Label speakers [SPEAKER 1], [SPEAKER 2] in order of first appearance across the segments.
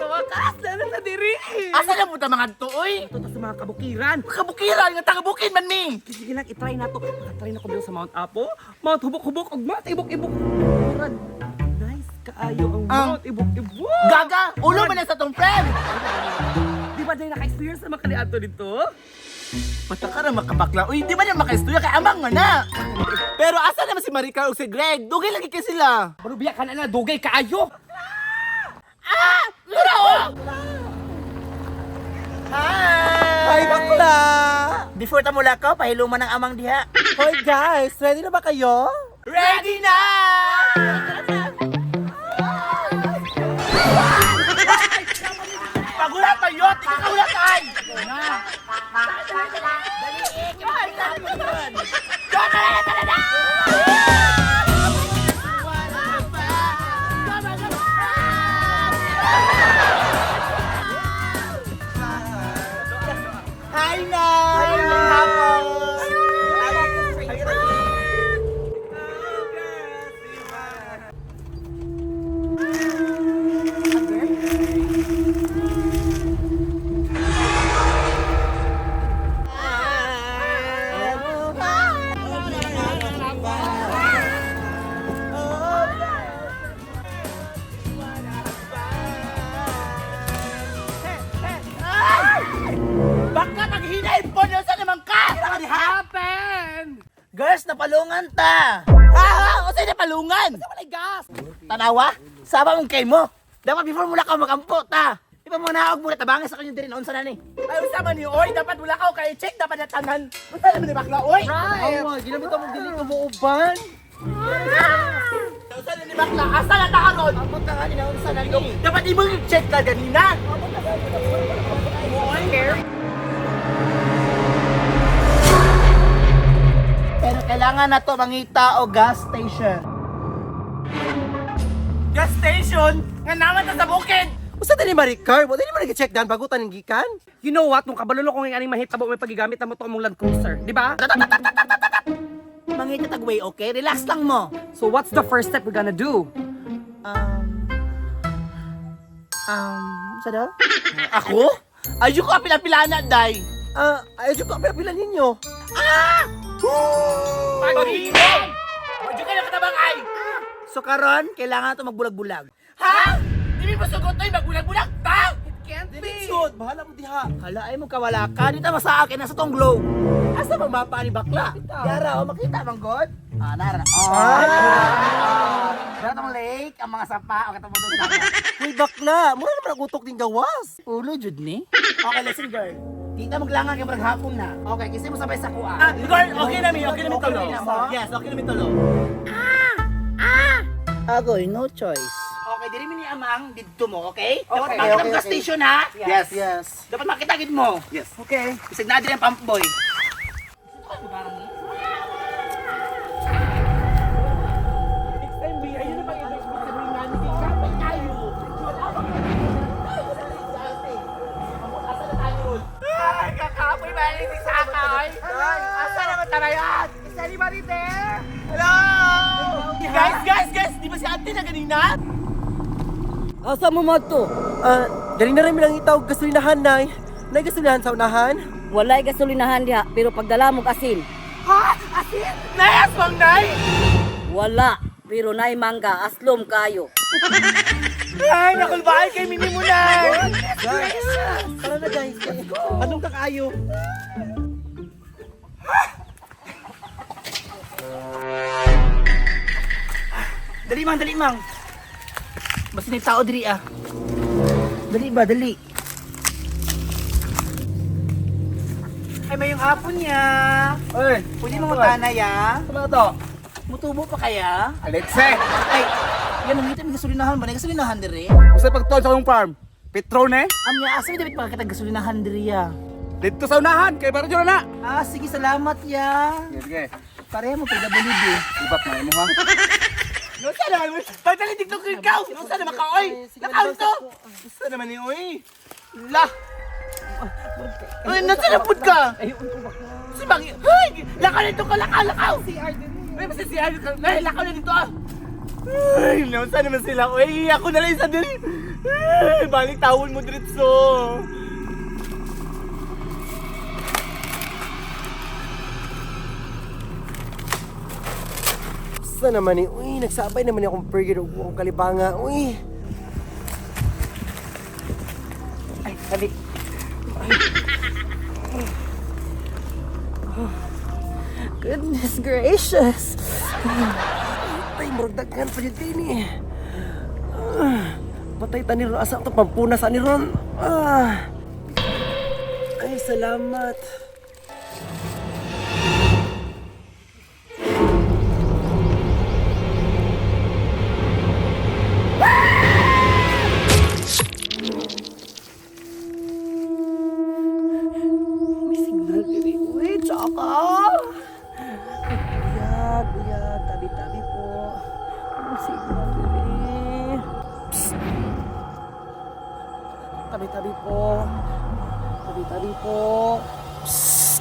[SPEAKER 1] Sa wakas, lalo na diri.
[SPEAKER 2] Asa na puta mga tuoy?
[SPEAKER 1] Ito sa mga kabukiran.
[SPEAKER 2] Kabukiran nga tagabukin man mi.
[SPEAKER 1] Sige lang, itry na to. Nakatry na ko dito sa Mount Apo. Mount Hubok-Hubok, ug Mount Ibok-Ibok. Nice kaayo ang Mount Ibok-Ibok.
[SPEAKER 2] Gaga, ulo man na sa tong friend.
[SPEAKER 1] Di ba dahil naka-experience na makaliato dito?
[SPEAKER 2] Pataka na makabakla. Uy, di ba niya makaistorya kay amang nga na? Pero asa naman si Maricar o si Greg? Dugay lagi kay sila.
[SPEAKER 1] Pero biya ka na dugay kaayo.
[SPEAKER 2] Lura o!
[SPEAKER 3] Hi, bakla!
[SPEAKER 2] Before ta mula ka, pahiluman ng amang diha.
[SPEAKER 3] Hoy guys, ready na ba kayo?
[SPEAKER 2] Ready na! Pagulat tayo! Pagulat tayo! Hi na! Baka naghinay po niyo sa naman ka!
[SPEAKER 1] Happen!
[SPEAKER 2] Girls, napalungan ta! Ha? O sa'yo napalungan?
[SPEAKER 1] Sa walay gas!
[SPEAKER 2] Tanawa? Saba mong kay mo. Dapat before mula ka magampo ta. Di ba mo naog muna tabangan sa kanyo din noon sa nani? Ay, usama ni Oy, dapat wala ka o kay check, dapat natanan. Basta naman ni bakla, Oy!
[SPEAKER 1] Right!
[SPEAKER 3] Awa, ginamit mo dili ko mo uban.
[SPEAKER 2] Usa ni bakla, asa na ta karon? Abot ka kanina unsa na ni? Dapat imo check na ganina. Oy, pero kailangan na to mangita o gas station. Gas station? Nga naman ta sa bukid!
[SPEAKER 3] Usa tani Maricar, wa dili mo nag-check dan bago taning gikan.
[SPEAKER 1] You know what? Nung kabalolo ko ng aning mahitabo may pagigamit na mo to among Land Cruiser, di ba?
[SPEAKER 2] Mangita tagway, okay? Relax lang mo.
[SPEAKER 1] So what's the first step we're gonna do?
[SPEAKER 2] Sa daw? Ako? Ayun ko apila-pilana, day.
[SPEAKER 3] Ayun ko pila ninyo.
[SPEAKER 2] Pag-ibig! Ayun ka na katabang ay! So karon, kailangan ito magbulag-bulag. Ha? Hindi mo sugot ito, magbulag-bulag ta?
[SPEAKER 1] Can't
[SPEAKER 3] Sud, bahala mo diha.
[SPEAKER 2] Hala, ay mo kawala ka. Dito ba sa akin, nasa tong globe. Asa bang mapa ni bakla? Yara, o makita bang god? Nara. Dara tong lake, ang mga sapa, o katong doon sa
[SPEAKER 3] Hoy bakla, mura naman ang utok ding gawas.
[SPEAKER 2] ulo, jud ni? Okay, listen girl. Kita maglangan kay marag hapon na. Okay, kasi mo sabay sa kuha. Girl, okay na mi tulo. Yes, okay na mi tulo. Agoy, no choice. Okay, diri mi ni amang didto mo, okay? Dapat makita mo sa station ha?
[SPEAKER 3] Yes, yes.
[SPEAKER 2] Dapat makita gid mo. Yes.
[SPEAKER 1] Okay.
[SPEAKER 2] Isig na diri ang pump boy. Ay, kakapoy ba yung sa akay? Asa naman tarayan? Is anybody there? Hello! Guys! Di ba si ate na kanina?
[SPEAKER 1] Asa mo madto?
[SPEAKER 3] Dali na rin milang itawag gasolinahan nay. Nay gasolinahan sa unahan.
[SPEAKER 4] Walay gasolinahan diha, pero pagdala mo asin.
[SPEAKER 2] Ha? Asin? Nayas bang nay?
[SPEAKER 4] Wala, pero nay mangga, aslom kayo.
[SPEAKER 2] Ay, nakulbahay kay Mimi mo nay!
[SPEAKER 3] Guys, tara na guys. Anong kakayo?
[SPEAKER 2] Dali mang. Basta may tao diri ah. Dali. Ay, may yung hapon niya.
[SPEAKER 3] Oy,
[SPEAKER 2] Pwede mo matanay ah.
[SPEAKER 3] ano to?
[SPEAKER 2] Mutubo pa kaya?
[SPEAKER 3] Alexe!
[SPEAKER 2] Ay, yan ang ngiti, may gasolinahan ba? May gasolinahan diri?
[SPEAKER 5] Usa pagtuon sa akong farm. Petron eh.
[SPEAKER 2] Amya, asa may dapat makakita gasolinahan diri ah.
[SPEAKER 5] Dito sa unahan kay Barjo na.
[SPEAKER 2] Sige, salamat ya.
[SPEAKER 5] Sige.
[SPEAKER 2] Pareho mo PWD.
[SPEAKER 5] Ibat na mo ha.
[SPEAKER 2] No, sana naman. Pagdali TikTok ko ikaw. No, sana makaoy. Nakaon to. Gusto naman ni Oy. La. Ay, nasa napod ka? Si Bangi. Hay! Lakaw nito ka, lakaw! Si Arden. Ay, basta si Arden ka. Lakaw na dito ah. Ay, nausa naman sila. Uy, ako na lang isa diri. Ay, balik tawon mo diretso.
[SPEAKER 3] Sa naman ni, uy, nagsabay naman ni akong burger o kalibanga, uy.
[SPEAKER 1] Ay, sabi. Goodness gracious.
[SPEAKER 3] Ay, muragdagan pa dyan din eh. Patay ta ni Ron, asa ito pampunas ni Ron. Ay, salamat.
[SPEAKER 1] May signal diri. Uy, tsaka. Buyag, buyag. Tabi-tabi po. May signal diri. Psst. Tabi-tabi po. Tabi-tabi po. Psst.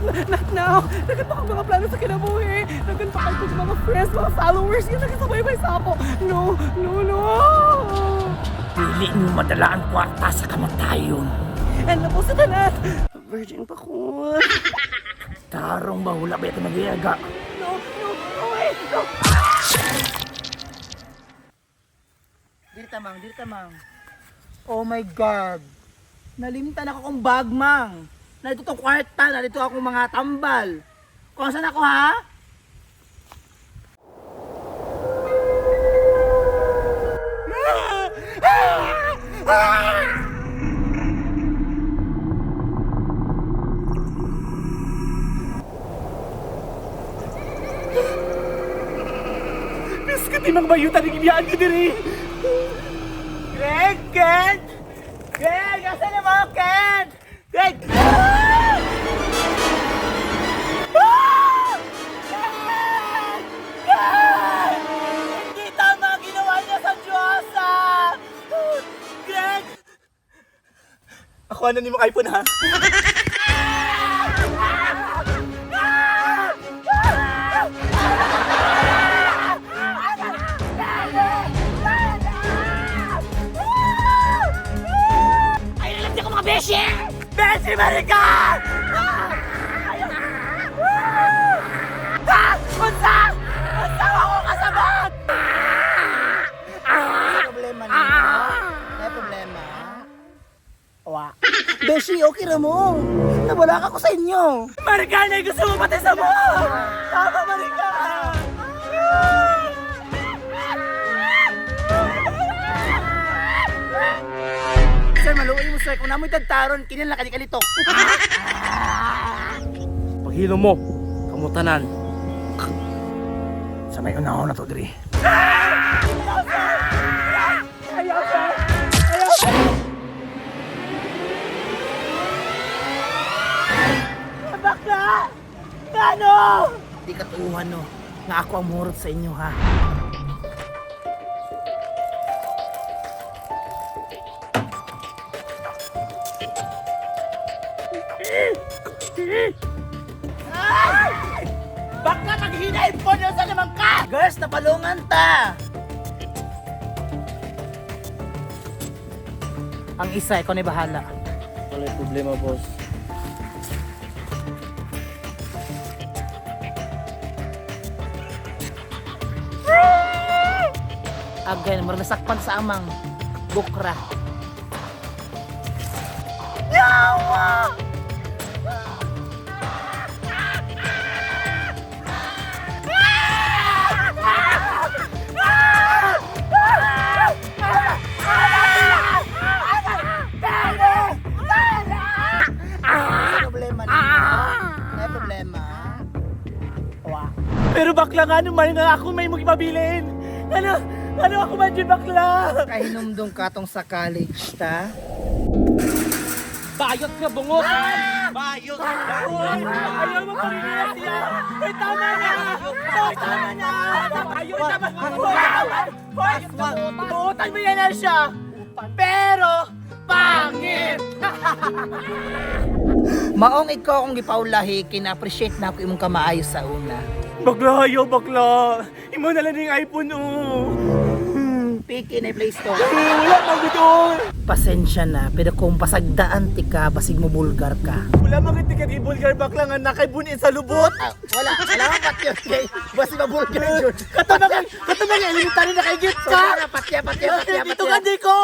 [SPEAKER 1] Not now. Nagan pa kang mga plano sa kinabuhi. Nagan pa kayo sa mga friends, mga followers. Yan, nagasabay-bay sa ako. No, no, no.
[SPEAKER 6] Pili mo madala ang kwarta sa kamatayon.
[SPEAKER 1] And na po sa tanan. Virgin pa ko.
[SPEAKER 6] Tarong ba hula ba ito nagyaga?
[SPEAKER 1] No, no, no, wait, no.
[SPEAKER 2] Diri tamang. Oh my God. Nalimtan ako kong bag, mang. Narito tong kwarta, narito akong mga tambal. Kung saan ako, ha? Biscuit, imang bayutan ng ibiyaan ko diri. Greg! Ken! Greg! Asan na mga Ken? Greg! Ah! Ah! Ken! Ken! Hindi tama ang ginawa niya sa Diyos, ah! Greg! Ako ano ni mong iPhone, ha? Beshi! Beshi, Marika! Unsa! Unsa ako kasabot! Problema niyo? May problema? Wa. Beshi, okay na mo. Nawala ka ko sa inyo. Marika, na gusto mo pati sa mo! Tama, Marika! Sir, maluoy mo sir. Kung namoy tagtaron, kinil na kalitok.
[SPEAKER 6] Paghilo mo, kamutanan. Sa may unaw na to, diri.
[SPEAKER 2] Ayaw, sir! Ayaw, sir! Bakla! Kano? Di katuhan, no. Nga ako ang murot sa inyo, ha? Ay! Bakla maghinay po na sa naman ka! Girls, napalungan ta! Ang isa, ikaw na bahala.
[SPEAKER 3] Wala problema, boss.
[SPEAKER 2] Agay, marasakpan sa amang bukra. Problema niyo? May problema? Wa. Pero bakla nga naman nga ako may magpabilin. Ano ako man dyan bakla? Kahinumdong katong sa college, ta?
[SPEAKER 1] Bayot ka, bungot!
[SPEAKER 2] Bayot! Ayaw mo palinis siya! Hoy, tama na! Hoy, tama na! Ayaw, tama! Hoy! Buutan mo yan na siya! Pero, pangit! Maong ikaw kung gipaulahi, kina-appreciate na ako imong kamaayo sa una.
[SPEAKER 3] Bakla, yo, bakla. Imo na lang yung iPhone, oh.
[SPEAKER 2] Piki na yung Play Store.
[SPEAKER 3] Wala mang gudol.
[SPEAKER 2] Pasensya na, pero kung pasagdaan ti ka, basig mo bulgar ka.
[SPEAKER 3] Wala mang iti kag-ibulgar bakla nga nakaibunin sa lubot.
[SPEAKER 2] Wala pat yun, kay basig mo bulgar yun. Katamang, elementary na kay git ka! Patya.
[SPEAKER 3] Dito ka, di ko.